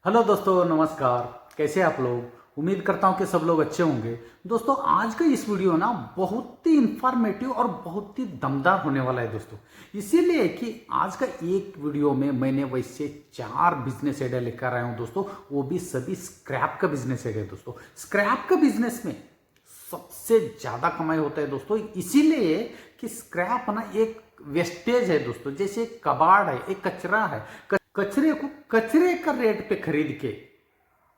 Hello दोस्तों, नमस्कार। कैसे आप लोग? उम्मीद करता हूं कि सब लोग अच्छे होंगे। दोस्तों, आज का इस वीडियो ना बहुत ही इंफॉर्मेटिव और बहुत ही दमदार होने वाला है दोस्तों। इसीलिए कि आज का एक वीडियो में मैंने वैसे 4 बिजनेस आइडिया लेकर आया हूं दोस्तों। वो भी सभी स्क्रैप का बिजनेस आइडिया दोस्तों। स्क्रैप का बिजनेस में सबसे ज्यादा कमाई होता है दोस्तों, इसीलिए कि स्क्रैप ना एक वेस्टेज है दोस्तों। जैसे एक कबाड़ है, एक कचरा है। कचरे को कचरे का रेट पे खरीद के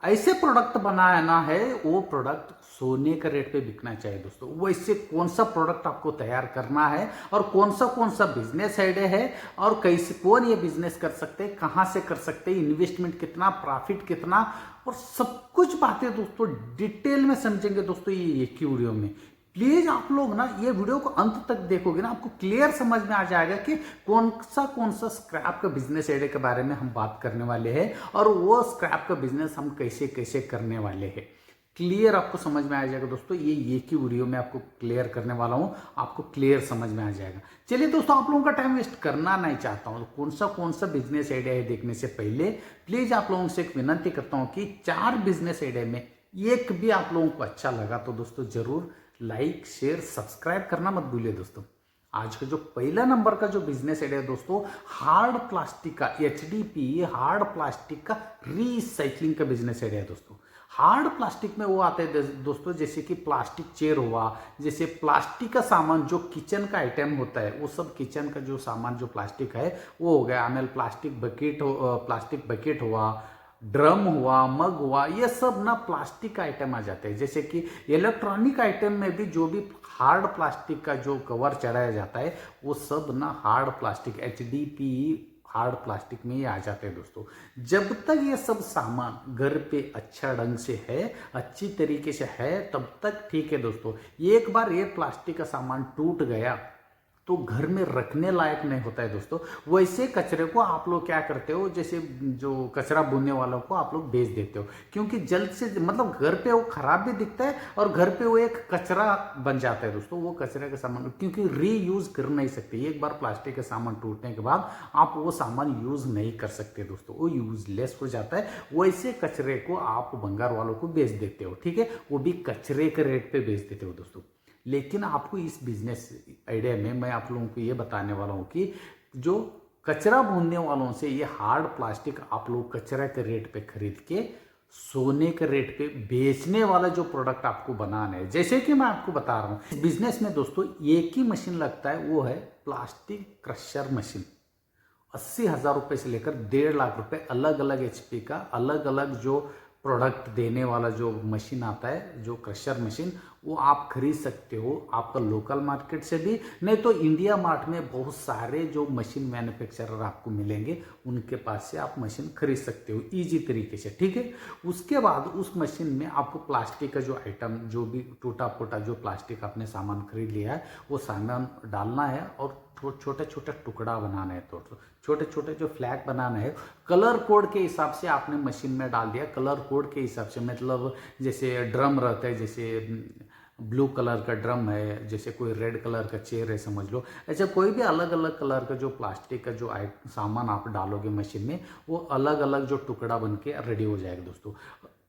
ऐसे प्रोडक्ट बनाना है, वो प्रोडक्ट सोने का रेट पे बिकना चाहिए दोस्तों। वैसे कौन सा प्रोडक्ट आपको तैयार करना है और कौन सा बिजनेस आइडिया है और कैसे कौन ये बिजनेस कर सकते हैं, कहां से कर सकते हैं, इन्वेस्टमेंट कितना, प्रॉफिट कितना, और सब कुछ बातें दोस्तों डिटेल में समझेंगे दोस्तों ये एक ही वीडियो में। प्लीज आप लोग ना ये वीडियो को अंत तक देखोगे ना, आपको क्लियर समझ में आ जाएगा कि कौन सा स्क्रैप का बिजनेस आइडिया के बारे में हम बात करने वाले हैं और वो स्क्रैप का बिजनेस हम कैसे कैसे करने वाले हैं। क्लियर आपको समझ में आ जाएगा दोस्तों। ये एक ही वीडियो में आपको क्लियर करने वाला हूं, आपको क्लियर समझ में आ जाएगा। चलिए दोस्तों, आप लोगों का टाइम वेस्ट करना नहीं चाहता हूं। तो कौन सा बिजनेस आइडिया है देखने से पहले प्लीज आप लोगों से एक विनती करता हूं कि 4 बिजनेस आइडिया में एक भी आप लोगों को अच्छा लगा तो दोस्तों जरूर लाइक, शेयर, सब्सक्राइब करना मत भूलिए दोस्तों। आज का जो पहला नंबर का जो बिजनेस आइडिया है दोस्तों, हार्ड प्लास्टिक का एचडीपी, हार्ड प्लास्टिक का रीसाइक्लिंग का बिजनेस आइडिया है दोस्तों। हार्ड प्लास्टिक में वो आते हैं दोस्तों, जैसे कि प्लास्टिक चेयर हुआ, जैसे प्लास्टिक का सामान जो किचन का आइटम होता है, वो सब किचन का जो सामान जो प्लास्टिक है वो हो गया। आमेल प्लास्टिक बकेट हुआ, ड्रम हुआ, मग हुआ, ये सब ना प्लास्टिक का आइटम आ जाते हैं। जैसे कि इलेक्ट्रॉनिक आइटम में भी जो भी हार्ड प्लास्टिक का जो कवर चढ़ाया जाता है वो सब ना hard plastic HDP hard plastic में ही आ जाते हैं दोस्तों। जब तक ये सब सामान घर पे अच्छा ढंग से है, अच्छी तरीके से है, तब तक ठीक है दोस्तों। एक बार ये प्लास्टिक का सामान टूट गया तो घर में रखने लायक नहीं होता है दोस्तों। वैसे कचरे को आप लोग क्या करते हो, जैसे जो कचरा बोने वालों को आप लोग बेच देते हो, क्योंकि जल्द से मतलब घर पे वो खराब भी दिखता है और घर पे वो एक कचरा बन जाता है दोस्तों। वो कचरे का सामान क्योंकि रीयूज कर नहीं सकते, एक बार प्लास्टिक का सामान टूटने के बाद आप वो सामान यूज नहीं कर सकते दोस्तों, वो यूजलेस हो जाता है। वैसे कचरे को आप भंगार वालों को बेच देते हो, ठीक है, वो भी कचरे के रेट पे बेच देते हो दोस्तों। लेकिन आपको इस बिजनेस आइडिया में मैं आप लोगों को ये बताने वाला हूँ कि जो कचरा भूनने वालों से ये हार्ड प्लास्टिक आप लोग कचरा के रेट पे खरीद के सोने के रेट पे बेचने वाला जो प्रोडक्ट आपको बनाना है। जैसे कि मैं आपको बता रहा हूँ, इस बिजनेस में दोस्तों एक ही मशीन लगता है, वो है प्लास्टिक क्रशर मशीन। 80,000 रुपये से लेकर 1.5 लाख रुपए अलग अलग एचपी का अलग अलग जो प्रोडक्ट देने वाला जो मशीन आता है, जो क्रशर मशीन, वो आप खरीद सकते हो आपका लोकल मार्केट से भी, नहीं तो इंडिया मार्ट में बहुत सारे जो मशीन मैन्युफैक्चरर आपको मिलेंगे, उनके पास से आप मशीन खरीद सकते हो इजी तरीके से, ठीक है। उसके बाद उस मशीन में आपको प्लास्टिक का जो आइटम, जो भी टूटा फूटा जो प्लास्टिक आपने सामान खरीद लिया है, वो सामान डालना है और छोटे छोटे टुकड़ा बनाना है, तो छोटे छोटे जो फ्लैग बनाना है, कलर कोड के हिसाब से आपने मशीन में डाल दिया। कलर कोड के हिसाब से मतलब जैसे ड्रम रहता है, जैसे ब्लू कलर का ड्रम है, जैसे कोई रेड कलर का चेयर है समझ लो, ऐसा कोई भी अलग अलग कलर का जो प्लास्टिक का जो सामान आप डालोगे मशीन में, वो अलग अलग जो टुकड़ा बन के रेडी हो जाएगा दोस्तों।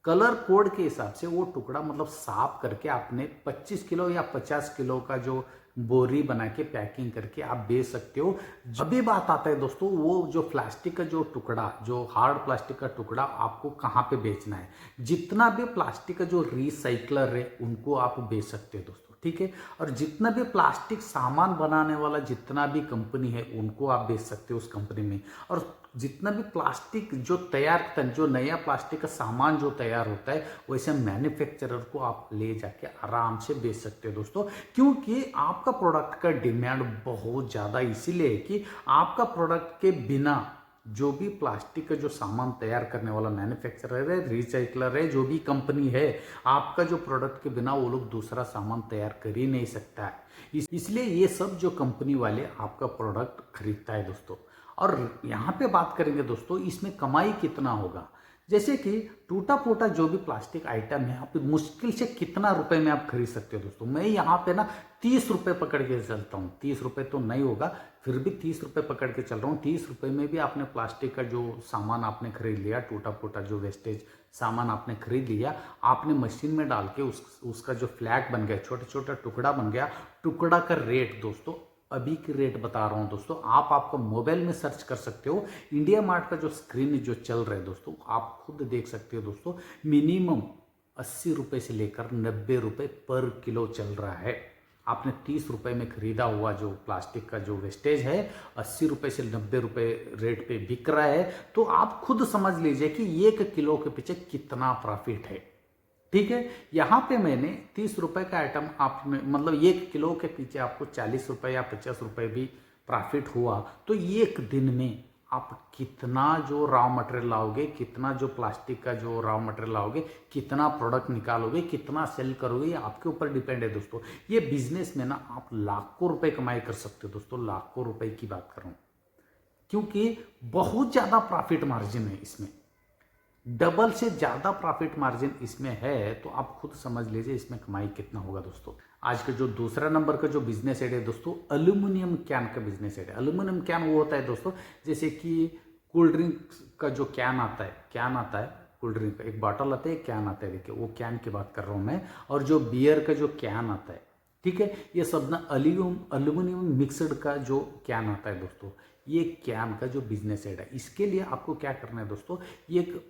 कलर कोड के हिसाब से वो टुकड़ा मतलब साफ करके आपने 25 किलो या 50 किलो का जो बोरी बना के पैकिंग करके आप बेच सकते हो। जब भी बात आता है दोस्तों, वो जो प्लास्टिक का जो टुकड़ा, जो हार्ड प्लास्टिक का टुकड़ा आपको कहाँ पे बेचना है, जितना भी प्लास्टिक का जो रिसाइकलर है उनको आप बेच सकते हो दोस्तों, ठीक है। और जितना भी प्लास्टिक सामान बनाने वाला जितना भी कंपनी है उनको आप बेच सकते हो उस कंपनी में। और जितना भी प्लास्टिक जो नया प्लास्टिक का सामान जो तैयार होता है, वैसे मैन्युफैक्चरर को आप ले जाके आराम से बेच सकते हो दोस्तों। क्योंकि आपका प्रोडक्ट का डिमांड बहुत ज़्यादा इसीलिए है कि आपका प्रोडक्ट के बिना जो भी प्लास्टिक का जो सामान तैयार करने वाला मैन्युफैक्चरर है, रिसाइकलर है, जो भी कंपनी है, आपका जो प्रोडक्ट के बिना वो लोग दूसरा सामान तैयार कर ही नहीं सकता है। इसलिए ये सब जो कंपनी वाले आपका प्रोडक्ट खरीदता है दोस्तों। और यहाँ पे बात करेंगे दोस्तों, इसमें कमाई कितना होगा। जैसे कि टूटा फूटा जो भी प्लास्टिक आइटम है आप मुश्किल से कितना रुपए में आप खरीद सकते हो दोस्तों। मैं यहाँ पे ना 30 रुपए पकड़ के चलता हूँ। 30 रुपए तो नहीं होगा, फिर भी 30 रुपए पकड़ के चल रहा हूँ। 30 रुपए में भी आपने प्लास्टिक का जो सामान आपने खरीद लिया, टूटा फूटा जो वेस्टेज सामान आपने खरीद लिया, आपने मशीन में डाल के उसका जो फ्लैग बन गया, छोटा छोटा टुकड़ा बन गया। टुकड़ा का रेट दोस्तों अभी की रेट बता रहा हूं दोस्तों, आप आपको मोबाइल में सर्च कर सकते हो। इंडिया मार्ट का जो स्क्रीन जो चल रहा है दोस्तों, आप खुद देख सकते हो दोस्तों, मिनिमम 80 रुपए से लेकर 90 रुपए पर किलो चल रहा है। आपने 30 रुपए में खरीदा हुआ जो प्लास्टिक का जो वेस्टेज है 80 रुपए से 90 रुपए रेट पे बिक रहा है, तो आप खुद समझ लीजिए कि 1 किलो के पीछे कितना प्रॉफिट है। ठीक है, यहाँ पे मैंने 30 रुपए का आइटम आप में मतलब 1 किलो के पीछे आपको 40 रुपए या 50 रुपए भी प्रॉफिट हुआ, तो एक दिन में आप कितना जो रॉ मटेरियल लाओगे, कितना जो प्लास्टिक का जो रॉ मटेरियल लाओगे, कितना प्रोडक्ट निकालोगे, कितना सेल करोगे, ये आपके ऊपर डिपेंड है दोस्तों। ये बिजनेस में ना आप लाखों रुपए कमाई कर सकते हो दोस्तों, लाखों रुपए की बात कर रहा हूँ, क्योंकि बहुत ज़्यादा प्रॉफिट मार्जिन है इसमें, डबल से ज़्यादा प्रॉफिट मार्जिन इसमें है। तो आप खुद समझ लीजिए इसमें कमाई कितना होगा दोस्तों। आज का जो दूसरा नंबर का जो बिजनेस एड है दोस्तों, एल्यूमिनियम कैन का बिजनेस एड है। एल्यूमिनियम कैन वो होता है दोस्तों, जैसे कि कोल्ड ड्रिंक का जो कैन आता है कोल्ड ड्रिंक का एक बॉटल आता है, एक कैन आता है, देखिए वो कैन की बात कर रहा हूँ मैं। और जो बियर का जो कैन आता है, ठीक है, ये सब ना एल्यूमिनियम मिक्सड का जो कैन आता है दोस्तों, ये कैन का जो बिजनेस एड है। इसके लिए आपको क्या करना है दोस्तों, ये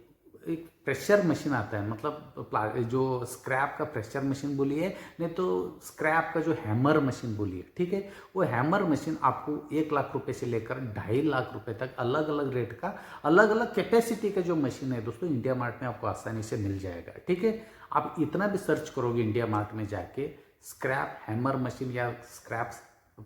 एक प्रेशर मशीन आता है, मतलब जो स्क्रैप का प्रेशर मशीन बोलिए, नहीं तो स्क्रैप का जो हैमर मशीन बोलिए, ठीक है। वो हैमर मशीन आपको 1 लाख रुपए से लेकर 2.5 लाख रुपए तक अलग अलग रेट का, अलग अलग कैपेसिटी का जो मशीन है दोस्तों, इंडिया मार्ट में आपको आसानी से मिल जाएगा। ठीक है, आप इतना भी सर्च करोगे इंडिया मार्ट में जाके, स्क्रैप हैमर मशीन या स्क्रैप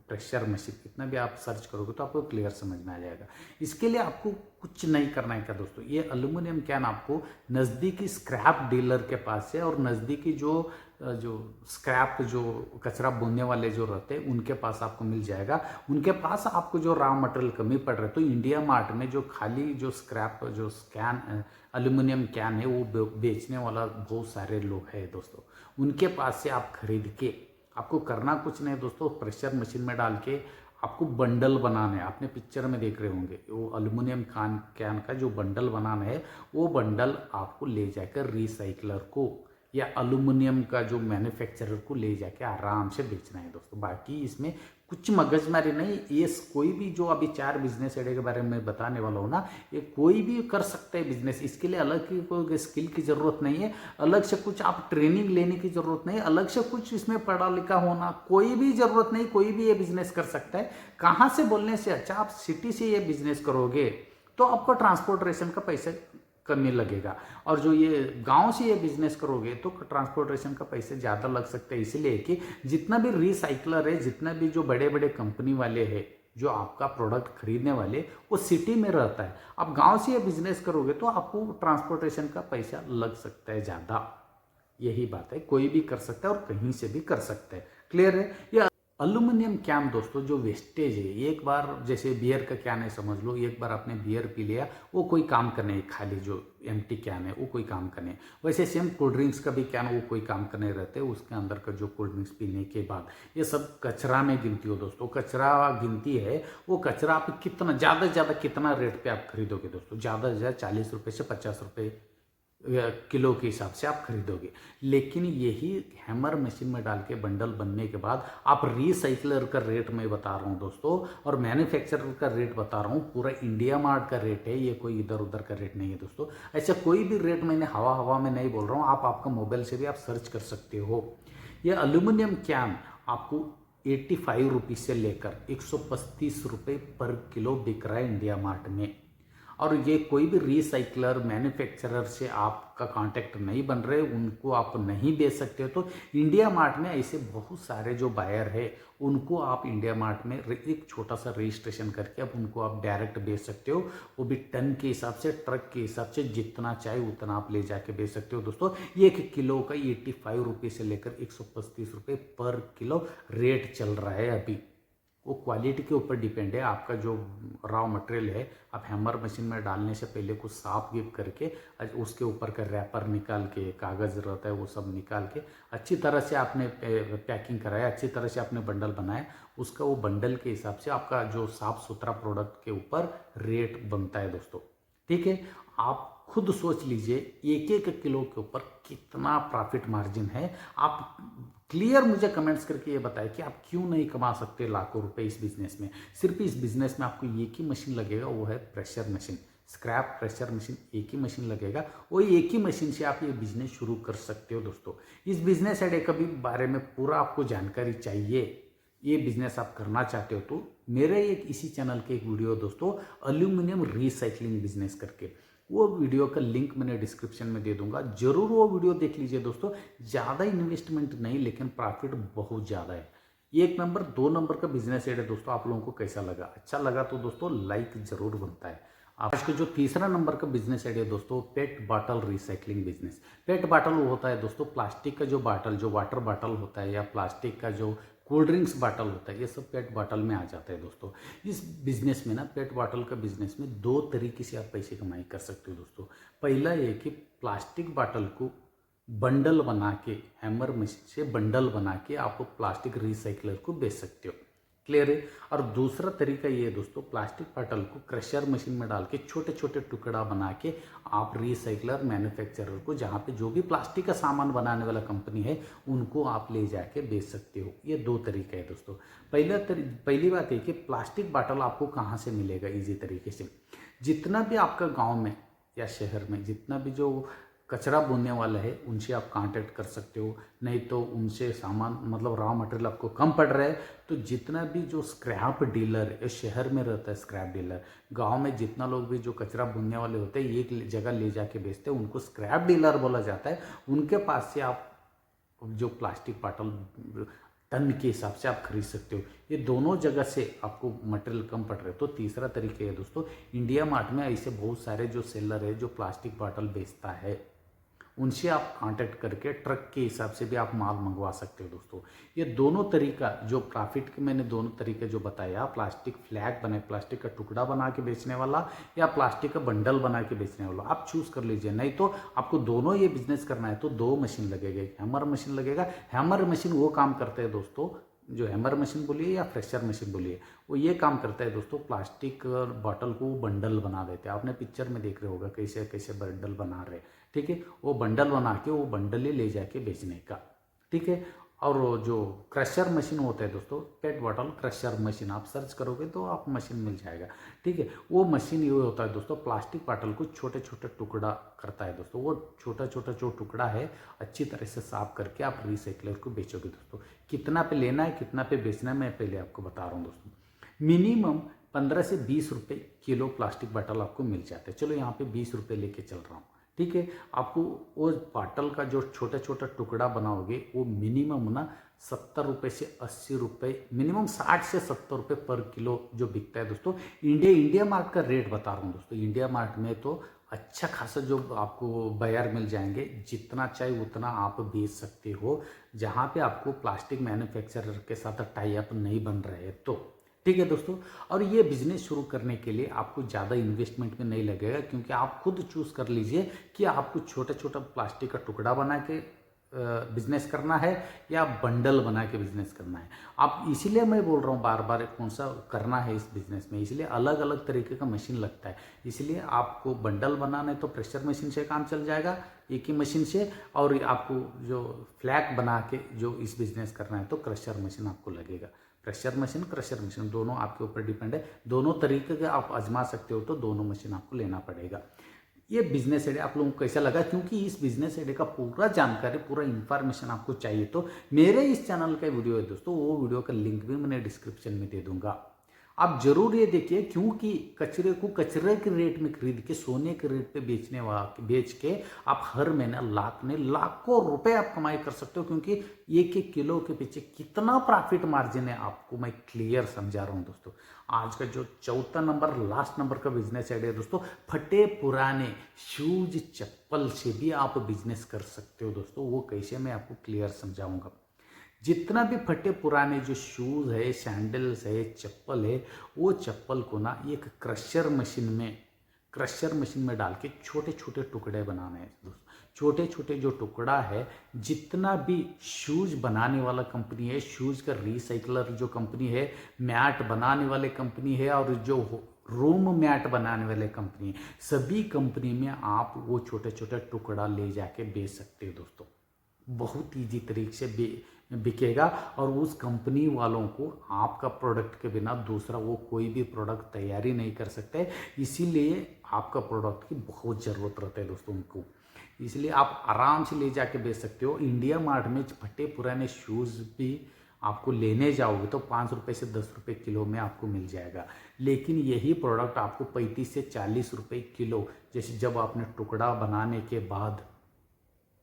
प्रेशर मशीन, इतना भी आप सर्च करोगे तो आपको क्लियर समझ में आ जाएगा। इसके लिए आपको कुछ नहीं करना है क्या दोस्तों, ये एल्यूमिनियम कैन आपको नज़दीकी स्क्रैप डीलर के पास से और नज़दीकी जो स्क्रैप जो कचरा बोने वाले जो रहते हैं उनके पास आपको मिल जाएगा। उनके पास आपको जो रॉ मटेरियल कमी पड़ रहा है, तो इंडिया मार्ट में जो खाली जो स्क्रैप जो कैन एल्यूमिनियम कैन है वो बेचने वाला बहुत सारे लोग हैं दोस्तों, उनके पास से आप खरीद के, आपको करना कुछ नहीं दोस्तों, प्रेशर मशीन में डाल के आपको बंडल बनाना है। आपने पिक्चर में देख रहे होंगे वो एल्यूमिनियम कैन का जो बंडल बनाना है, वो बंडल आपको ले जाकर रिसाइकलर को या एल्यूमिनियम का जो मैन्युफैक्चरर को ले जाके आराम से बेचना है दोस्तों। बाकी इसमें कुछ मगजमारी नहीं, ये कोई भी जो अभी 4 बिजनेस आइडिया के बारे में बताने वाला हूँ ना, ये कोई भी कर सकता है बिजनेस। इसके लिए अलग की कोई स्किल की ज़रूरत नहीं है, अलग से कुछ आप ट्रेनिंग लेने की ज़रूरत नहीं है, अलग से कुछ इसमें पढ़ा लिखा होना कोई भी ज़रूरत नहीं, कोई भी ये बिजनेस कर सकता है। कहाँ से बोलने से अच्छा आप सिटी से ये बिजनेस करोगे तो आपको ट्रांसपोर्टेशन का पैसा करने लगेगा, और जो ये गांव से ये बिजनेस करोगे तो ट्रांसपोर्टेशन का पैसे ज़्यादा लग सकते हैं। इसलिए कि जितना भी रिसाइकलर है, जितना भी जो बड़े बड़े कंपनी वाले हैं जो आपका प्रोडक्ट खरीदने वाले, वो सिटी में रहता है। आप गांव से ये बिजनेस करोगे तो आपको ट्रांसपोर्टेशन का पैसा लग सकता है ज़्यादा। यही बात है, कोई भी कर सकता है और कहीं से भी कर सकता है। क्लियर है। ये एल्यूमिनियम कैन दोस्तों जो वेस्टेज है, एक बार जैसे बियर का कैन है समझ लो, एक बार आपने बियर पी लिया, वो कोई काम का नहीं, खाली जो एम्प्टी कैन है वो कोई काम का नहीं। वैसे सेम कोल्ड ड्रिंक्स का भी कैन वो कोई काम का नहीं रहते, उसके अंदर का जो कोल्ड ड्रिंक्स पीने के बाद ये सब कचरा में गिनती हो दोस्तों, कचरा गिनती है। वो कचरा आप कितना ज़्यादा से ज़्यादा कितना रेट पे आप खरीदोगे दोस्तों, ज़्यादा से ज़्यादा 40 रुपये से 50 रुपये किलो के हिसाब से आप खरीदोगे। लेकिन यही हैमर मशीन में डाल के बंडल बनने के बाद आप रिसाइकलर का रेट मैं बता रहा हूँ दोस्तों, और मैन्युफैक्चरर का रेट बता रहा हूँ, पूरा इंडिया मार्ट का रेट है, ये कोई इधर उधर का रेट नहीं है दोस्तों। ऐसा कोई भी रेट मैंने हवा में नहीं बोल रहा हूँ, आप आपका मोबाइल से भी आप सर्च कर सकते हो। ये एल्यूमिनियम कैन आपको 85 रुपीज़ से लेकर 135 रुपये पर किलो बिक रहा है इंडिया मार्ट में। और ये कोई भी रिसाइकलर मैन्युफैक्चरर से आपका कांटेक्ट नहीं बन रहे, उनको आप नहीं बेच सकते हो। तो इंडिया मार्ट में ऐसे बहुत सारे जो बायर है उनको आप इंडिया मार्ट में एक छोटा सा रजिस्ट्रेशन करके अब उनको आप डायरेक्ट बेच सकते हो, वो भी टन के हिसाब से, ट्रक के हिसाब से, जितना चाहे उतना आप ले जाके बेच सकते हो दोस्तों। 1 किलो का 85 रुपये से लेकर 135 रुपये पर किलो रेट चल रहा है अभी। वो क्वालिटी के ऊपर डिपेंड है। आपका जो रॉ मटेरियल है आप हैमर मशीन में डालने से पहले कुछ साफ गिप करके उसके ऊपर का रैपर निकाल के, कागज़ रहता है वो सब निकाल के अच्छी तरह से आपने पैकिंग कराया, अच्छी तरह से आपने बंडल बनाया, उसका वो बंडल के हिसाब से आपका जो साफ सुथरा प्रोडक्ट के ऊपर रेट बनता है दोस्तों। ठीक है, आप खुद सोच लीजिए एक एक किलो के ऊपर कितना प्रॉफिट मार्जिन है। आप क्लियर मुझे कमेंट्स करके ये बताएं कि आप क्यों नहीं कमा सकते लाखों रुपए इस बिजनेस में। सिर्फ इस बिजनेस में आपको एक ही मशीन लगेगा, वो है pressure machine, scrap pressure machine. एक ही मशीन लगेगा, वो एक ही मशीन से आप ये बिजनेस शुरू कर सकते हो दोस्तों। इस बिजनेस आइडिया के भी बारे में पूरा आपको जानकारी चाहिए, ये बिजनेस आप करना चाहते हो तो मेरे एक इसी चैनल के एक वीडियो दोस्तों एल्यूमिनियम रिसाइकलिंग बिजनेस करके, वो वीडियो का लिंक मैंने डिस्क्रिप्शन में दे दूंगा, जरूर वो वीडियो देख लीजिए दोस्तों। ज़्यादा इन्वेस्टमेंट नहीं लेकिन प्रॉफिट बहुत ज़्यादा है। 1 नंबर 2 नंबर का बिजनेस है दोस्तों। आप लोगों को कैसा लगा? अच्छा लगा तो दोस्तों लाइक जरूर बनता है। आज का जो तीसरा नंबर का बिजनेस आइडिया दोस्तों, पेट बॉटल रिसाइकलिंग बिजनेस। पेट बॉटल वो होता है दोस्तों प्लास्टिक का जो बॉटल, जो वाटर बॉटल होता है या प्लास्टिक का जो कोल्ड ड्रिंक्स बॉटल होता है, ये सब पेट बॉटल में आ जाता है दोस्तों। इस बिजनेस में ना, पेट बॉटल का बिजनेस में 2 तरीके से आप पैसे कमाई कर सकते हो दोस्तों। पहला ये कि प्लास्टिक बॉटल को बंडल बना के, हैमर मशीन से बंडल बना के आप प्लास्टिक रिसाइकलर को बेच सकते हो। क्लियर है? और दूसरा तरीका ये है दोस्तों, प्लास्टिक बॉटल को क्रशर मशीन में डाल के छोटे छोटे टुकड़ा बना के आप रिसाइकलर मैन्युफैक्चरर को, जहाँ पे जो भी प्लास्टिक का सामान बनाने वाला कंपनी है, उनको आप ले जाके बेच सकते हो। ये 2 तरीका है दोस्तों। पहली बात है कि प्लास्टिक बॉटल आपको कहाँ से मिलेगा ईजी तरीके से। जितना भी आपका गाँव में या शहर में जितना भी जो कचरा बोने वाला है उनसे आप कांटेक्ट कर सकते हो। नहीं तो उनसे सामान मतलब रॉ मटेरियल आपको कम पड़ रहा है तो जितना भी जो स्क्रैप डीलर है, शहर में रहता है स्क्रैप डीलर, गांव में जितना लोग भी जो कचरा बोने वाले होते हैं एक जगह ले जाके बेचते हैं, उनको स्क्रैप डीलर बोला जाता है। उनके पास से आप जो प्लास्टिक बॉटल टन के हिसाब से आप खरीद सकते हो। ये दोनों जगह से आपको मटेरियल कम पड़ रहा है। तो तीसरा तरीका है दोस्तों, इंडिया मार्ट में ऐसे बहुत सारे जो सेलर है जो प्लास्टिक बॉटल बेचता है, उनसे आप कांटेक्ट करके ट्रक के हिसाब से भी आप माल मंगवा सकते हो दोस्तों। ये दोनों तरीका जो प्रॉफिट के मैंने दोनों तरीके जो बताया, प्लास्टिक फ्लैग बने, प्लास्टिक का टुकड़ा बना के बेचने वाला या प्लास्टिक का बंडल बना के बेचने वाला, आप चूज कर लीजिए। नहीं तो आपको दोनों ये बिजनेस करना है तो 2 मशीन लगेगा, हैमर मशीन लगेगा। हैमर मशीन वो काम करते हैं दोस्तों, जो हैमर मशीन बोलिए या प्रेशर मशीन बोलिए, वो ये काम करता है दोस्तों, प्लास्टिक बॉटल को बंडल बना देते हैं। आपने पिक्चर में देख रहे होगा कैसे कैसे बंडल बना रहे। ठीक है, वो बंडल बना के वो बंडल ही ले जाके बेचने का। ठीक है, और जो क्रशर मशीन होता है दोस्तों, पेट बॉटल क्रशर मशीन, आप सर्च करोगे तो आप मशीन मिल जाएगा। ठीक है, वो मशीन ये होता है दोस्तों, प्लास्टिक बॉटल को छोटे छोटे टुकड़ा करता है दोस्तों। वो छोटा छोटा जो टुकड़ा है अच्छी तरह से साफ करके आप रिसाइकलर को बेचोगे दोस्तों। कितना पे लेना है कितना पे बेचना है मैं पहले आपको बता रहा हूँ दोस्तों। मिनिमम 15 से 20 रुपये किलो प्लास्टिक बॉटल आपको मिल जाता है। चलो यहाँ पे 20 रुपये लेके चल रहा हूँ। ठीक है, आपको वो बॉटल का जो छोटा छोटा टुकड़ा बनाओगे वो मिनिमम ना 70 रुपये से 80 रुपये, मिनिमम 60 से 70 रुपये पर किलो जो बिकता है दोस्तों। इंडिया मार्ट का रेट बता रहा हूँ दोस्तों। इंडिया मार्ट में तो अच्छा खासा जो आपको बायर मिल जाएंगे, जितना चाहिए उतना आप बेच सकते हो, जहाँ पे आपको प्लास्टिक मैन्युफैक्चरर के साथ टाई अप नहीं बन रहे तो। ठीक है दोस्तों, और ये बिजनेस शुरू करने के लिए आपको ज़्यादा इन्वेस्टमेंट में नहीं लगेगा, क्योंकि आप खुद चूज़ कर लीजिए कि आपको छोटा छोटा प्लास्टिक का टुकड़ा बना के बिजनेस करना है या बंडल बना के बिजनेस करना है। आप इसीलिए मैं बोल रहा हूँ बार बार कौन सा करना है इस बिजनेस में, इसलिए अलग अलग तरीके का मशीन लगता है। इसलिए आपको बंडल बनाना है तो प्रेशर मशीन से काम चल जाएगा एक ही मशीन से, और आपको जो फ्लैग बना के जो इस बिजनेस करना है तो क्रशर मशीन आपको लगेगा। प्रेशर मशीन क्रशर मशीन दोनों आपके ऊपर डिपेंड है, दोनों तरीके के आप आजमा सकते हो, तो दोनों मशीन आपको लेना पड़ेगा। ये बिजनेस आइडिया आप लोगों को कैसा लगा? क्योंकि इस बिजनेस आइडिया का पूरा जानकारी, पूरा इन्फॉर्मेशन आपको चाहिए तो मेरे इस चैनल का वीडियो है दोस्तों, वो वीडियो का लिंक भी मैंने डिस्क्रिप्शन में दे दूंगा। आप जरूर ये देखिए, क्योंकि कचरे को कचरे के रेट में खरीद के सोने के रेट पे बेच के आप हर महीना लाखों रुपए आप कमाई कर सकते हो। क्योंकि एक एक किलो के पीछे कितना प्रॉफिट मार्जिन है आपको मैं क्लियर समझा रहा हूं दोस्तों। आज का जो चौथा नंबर, लास्ट नंबर का बिजनेस आइडिया दोस्तों, फटे पुराने शूज चप्पल से भी आप बिजनेस कर सकते हो दोस्तों। वो कैसे मैं आपको क्लियर समझाऊंगा। जितना भी फटे पुराने जो शूज़ है, सैंडल्स है, चप्पल है, वो चप्पल को ना एक क्रशर मशीन में डाल के छोटे छोटे टुकड़े बनाने हैं दोस्तों। छोटे छोटे जो टुकड़ा है, जितना भी शूज़ बनाने वाला कंपनी है, शूज़ का रिसाइकलर जो कंपनी है, मैट बनाने वाले कंपनी है, और जो रूम मैट बनाने वाले कंपनी है, सभी कंपनी में आप वो छोटे छोटे टुकड़ा ले जाके बेच सकते हो दोस्तों। बहुत ईजी तरीके से बिकेगा, और उस कंपनी वालों को आपका प्रोडक्ट के बिना दूसरा वो कोई भी प्रोडक्ट तैयार ही नहीं कर सकते। इसीलिए आपका प्रोडक्ट की बहुत ज़रूरत रहता है दोस्तों उनको। इसलिए आप आराम से ले जाके बेच सकते हो। इंडिया मार्ट में फटे पुराने शूज़ भी आपको लेने जाओगे तो 5 रुपये से 10 रुपये किलो में आपको मिल जाएगा, लेकिन यही प्रोडक्ट आपको 35 से 40 रुपये किलो, जैसे जब आपने टुकड़ा बनाने के बाद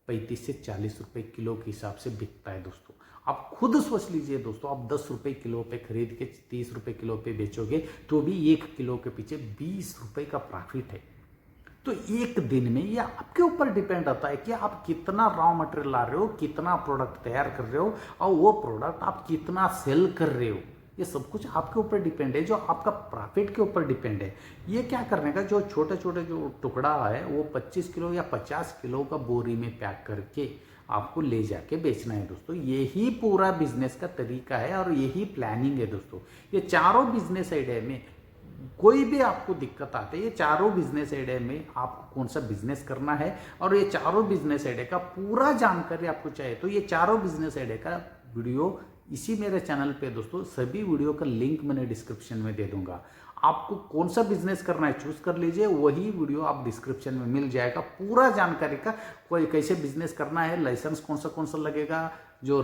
35 से 40 रुपये किलो के हिसाब से बिकता है दोस्तों। आप खुद सोच लीजिए दोस्तों, आप 10 रुपये किलो पे खरीद के 30 रुपये किलो पे बेचोगे तो भी 1 किलो के पीछे 20 रुपये का प्रॉफिट है। तो एक दिन में ये आपके ऊपर डिपेंड आता है कि आप कितना रॉ मटेरियल ला रहे हो, कितना प्रोडक्ट तैयार कर रहे हो, और वो प्रोडक्ट आप कितना सेल कर रहे हो। ये सब कुछ आपके ऊपर डिपेंड है, जो आपका प्रॉफिट के ऊपर डिपेंड है। ये क्या करने का, जो छोटे छोटे जो टुकड़ा है वो 25 किलो या 50 किलो का बोरी में पैक करके आपको ले जाके बेचना है दोस्तों। यही पूरा बिजनेस का तरीका है और यही प्लानिंग है दोस्तों। ये चारों बिजनेस आइडिया में कोई भी आपको दिक्कत आती है, ये चारों बिजनेस आइडिया में आपको कौन सा बिजनेस करना है और ये चारों बिजनेस आइडिया का पूरा जानकारी आपको चाहिए, तो ये चारों बिजनेस आइडिया का वीडियो इसी मेरे चैनल पे दोस्तों, सभी वीडियो का लिंक मैंने डिस्क्रिप्शन में दे दूंगा। आपको कौन सा बिजनेस करना है चूज कर लीजिए, वही वीडियो आप डिस्क्रिप्शन में मिल जाएगा पूरा जानकारी का। कोई कैसे बिजनेस करना है, लाइसेंस कौन सा लगेगा, जो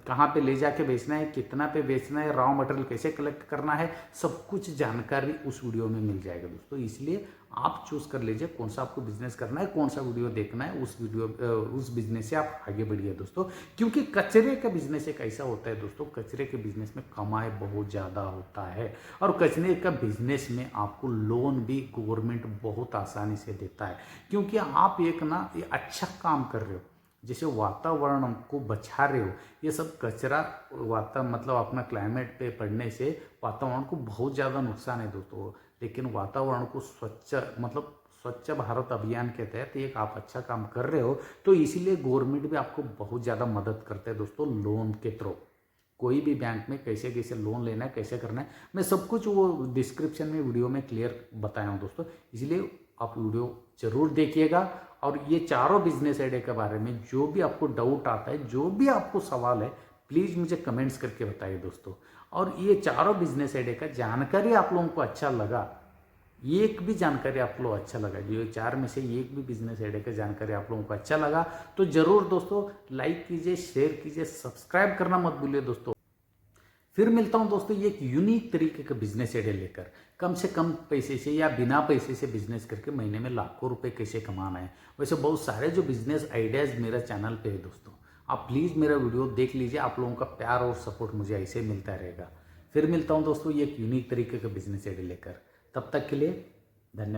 कहाँ पे ले जाके बेचना है, कितना पे बेचना है, रॉ मटेरियल कैसे कलेक्ट करना है, सब कुछ जानकारी उस वीडियो में मिल जाएगा दोस्तों। इसलिए आप चूज कर लीजिए कौन सा आपको बिजनेस करना है, कौन सा वीडियो देखना है, उस बिजनेस से आप आगे बढ़िए दोस्तों। क्योंकि कचरे का बिजनेस एक ऐसा होता है दोस्तों, कचरे के बिजनेस में कमाई बहुत ज़्यादा होता है, और कचरे का बिजनेस में आपको लोन भी गवर्नमेंट बहुत आसानी से देता है। क्योंकि आप एक ना ये अच्छा काम कर रहे हो, जैसे वातावरण को बचा रहे हो। ये सब कचरा मतलब अपना क्लाइमेट पे पड़ने से वातावरण को बहुत ज़्यादा नुकसान है दोस्तों, लेकिन वातावरण को स्वच्छ भारत अभियान के तहत एक आप अच्छा काम कर रहे हो, तो इसीलिए गवर्नमेंट भी आपको बहुत ज़्यादा मदद करते हैं दोस्तों लोन के थ्रू। कोई भी बैंक में कैसे कैसे लोन लेना है, कैसे करना है, मैं सब कुछ वो डिस्क्रिप्शन में वीडियो में क्लियर बताया हूँ दोस्तों। इसलिए आप वीडियो जरूर देखिएगा, और ये चारों बिजनेस आइडिया के बारे में जो भी आपको डाउट आता है, जो भी आपको सवाल है, प्लीज़ मुझे कमेंट्स करके बताइए दोस्तों। और ये चारों बिजनेस आइडिया का जानकारी आप लोगों को अच्छा लगा, एक भी जानकारी आप लोग अच्छा लगा, जो चार में से एक भी बिजनेस आइडिया का जानकारी आप लोगों को अच्छा लगा, तो जरूर दोस्तों लाइक कीजिए, शेयर कीजिए, सब्सक्राइब करना मत भूलिए दोस्तों। फिर मिलता हूं दोस्तों ये एक यूनिक तरीके का बिजनेस आइडिया लेकर, कम से कम पैसे से या बिना पैसे से बिजनेस करके महीने में लाखों रुपए कैसे कमाना है। वैसे बहुत सारे जो बिजनेस आइडियाज़ मेरा चैनल पे है दोस्तों, आप प्लीज़ मेरा वीडियो देख लीजिए। आप लोगों का प्यार और सपोर्ट मुझे ऐसे मिलता रहेगा। फिर मिलता हूँ दोस्तों ये एक यूनिक तरीके का बिजनेस आइडिया लेकर, तब तक के लिए धन्यवाद।